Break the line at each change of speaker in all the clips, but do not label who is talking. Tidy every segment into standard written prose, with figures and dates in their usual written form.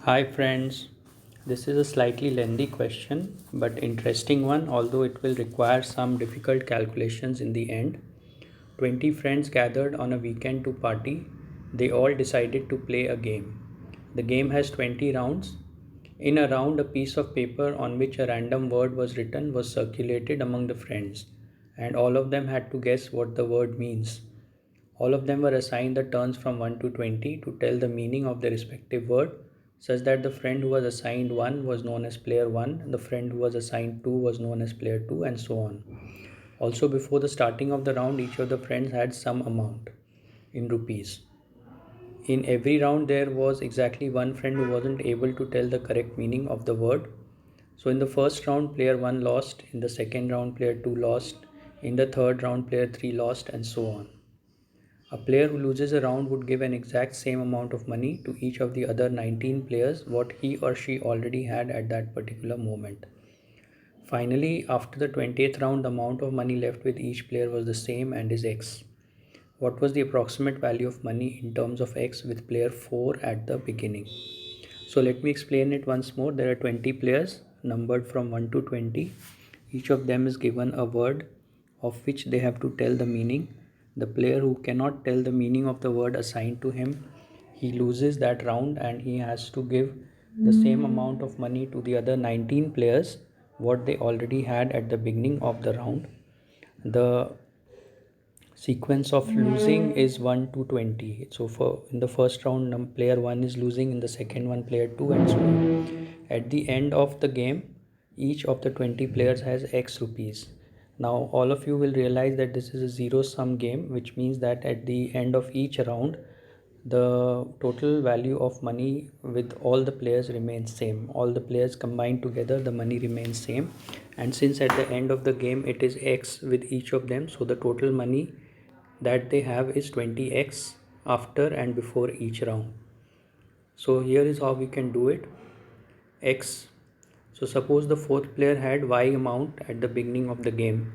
Hi friends, this is a slightly lengthy question but interesting one, although it will require some difficult calculations in the end. 20 friends gathered on a weekend to party. They all decided to play a game. The game has 20 rounds. In a round, a piece of paper on which a random word was written was circulated among the friends, and all of them had to guess what the word means. All of them were assigned the turns from 1 to 20 to tell the meaning of their respective word, such that the friend who was assigned 1 was known as player 1, the friend who was assigned 2 was known as player 2, and so on. Also, before the starting of the round, each of the friends had some amount in rupees. In every round, there was exactly one friend who wasn't able to tell the correct meaning of the word. So, in the first round, player 1 lost, in the second round, player 2 lost, in the third round, player 3 lost, and so on. A player who loses a round would give an exact same amount of money to each of the other 19 players what he or she already had at that particular moment. Finally, after the 20th round, the amount of money left with each player was the same and is X. What was the approximate value of money in terms of X with player 4 at the beginning? So let me explain it once more. There are 20 players numbered from 1 to 20. Each of them is given a word of which they have to tell the meaning. The player who cannot tell the meaning of the word assigned to him, he loses that round and he has to give the same amount of money to the other 19 players what they already had at the beginning of the round. The sequence of losing is 1 to 20. So for in the first round, player 1 is losing, in the second one player 2, and so on. At the end of the game, each of the 20 players has X rupees. Now all of you will realize that this is a zero sum game, which means that at the end of each round the total value of money with all the players remains same. All the players combined together, the money remains same, and since at the end of the game it is X with each of them, so the total money that they have is 20x after and before each round. So here is how we can do it. X. So suppose the fourth player had Y amount at the beginning of the game.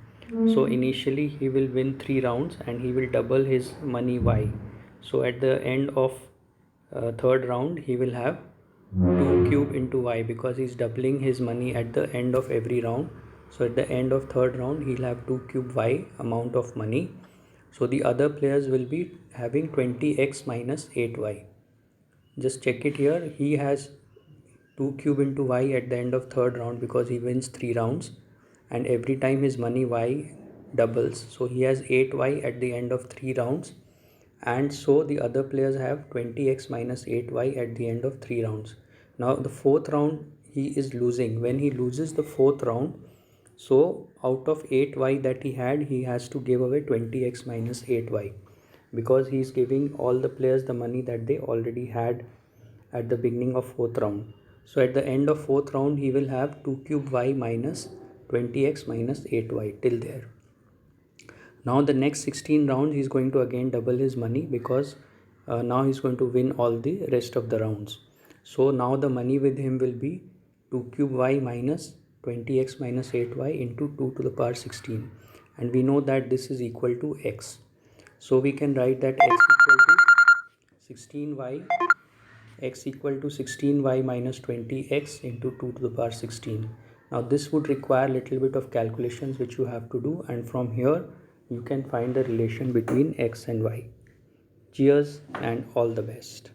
So initially he will win 3 rounds and he will double his money Y. So at the end of third round he will have 2 cube into Y because he's doubling his money at the end of every round. So at the end of third round he'll have 2 cube Y amount of money. So the other players will be having 20x minus 8y. Just check it here. He has 2 cube into y at the end of third round because he wins 3 rounds, and every time his money y doubles. So he has 8y at the end of 3 rounds, and so the other players have 20x minus 8y at the end of 3 rounds. Now the fourth round he is losing. When he loses the fourth round, so out of 8y that he had, he has to give away 20x minus 8y because he is giving all the players the money that they already had at the beginning of fourth round. So at the end of fourth round, he will have 2 cube y minus 20x minus 8y till there. Now the next 16 rounds, he is going to again double his money because now he is going to win all the rest of the rounds. So now the money with him will be 2 cube y minus 20x minus 8y into 2 to the power 16, and we know that this is equal to x. So we can write that x equal to 16y, x equal to 16y minus 20x into 2 to the power 16. Now this would require a little bit of calculations which you have to do, and from here you can find the relation between x and y. Cheers and all the best.